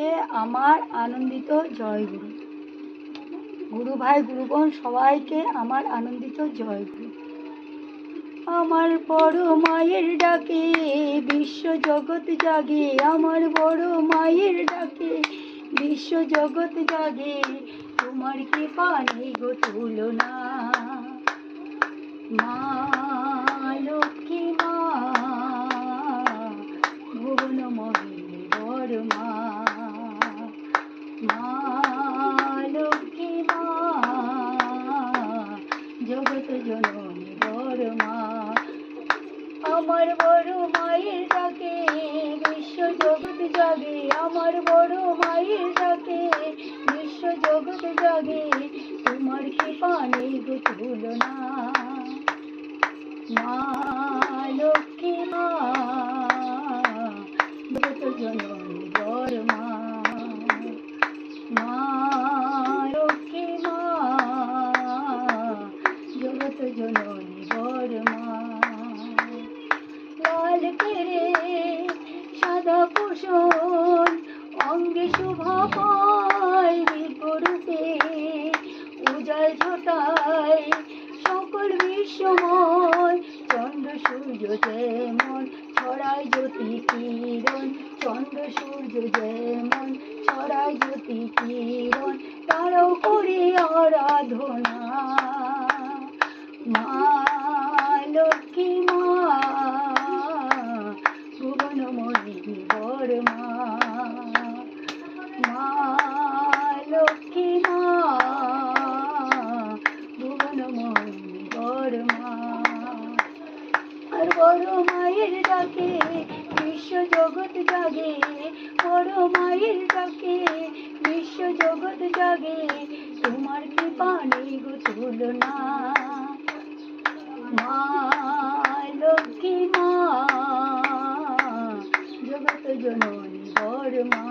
সবাইকে আমার আনন্দিত জয়গুরু। গুরু ভাই গুরু বোন সবাইকে আমার আনন্দিত জয়গুরু। আমার বড় মায়ের ডাকে বিশ্ব জগৎ জাগে, আমার বড় মায়ের ডাকে বিশ্ব জগৎ জাগে, তোমার কৃপা নেই গো তুলনা। মা লক্ষ্মী মা, ভুবন মহিনী বড় মা, মা লক্ষ্মী মা, জগৎ জননী বড় মা। আমার বড় মায়ের ডাকে বিশ্ব জগৎ জাগে, আমার বড় মায়ের ডাকে বিশ্ব জগৎ জাগে, তোমার কৃপা নেই গো তুলনা। মা লক্ষ্মী মা, জগৎ জননী বড় মা, মা লক্ষ্মী মা, জগৎ জননী বড় মা। লাল কেরে সাদা কুশন অঙ্গে শোভা পায়, দিব্যরূপে উজাল ঝোটায় সকল বিশ্বময়, চন্দ্র সূর্য যেমন ছড়ায় জ্যোতি কিরণ, চন্দ্র সূর্য যেমন ছড়ায় জ্যোতি কিরণ, তারাও করে আরাধনা। মা লক্ষ্মী মা, ভুবন মহিনী বড় মা, মা লক্ষ্মী মা, ভুবন মহিনী বড় মা। আর বড় মায়ের ডাকে বিশ্ব জগৎ জাগে, বড় মায়ের ডাকে বিশ্ব জগৎ জাগে, তোমার কৃপা নেই গো তুলনা। মা লক্ষ্মী মা, জগৎ জননী বড় মা।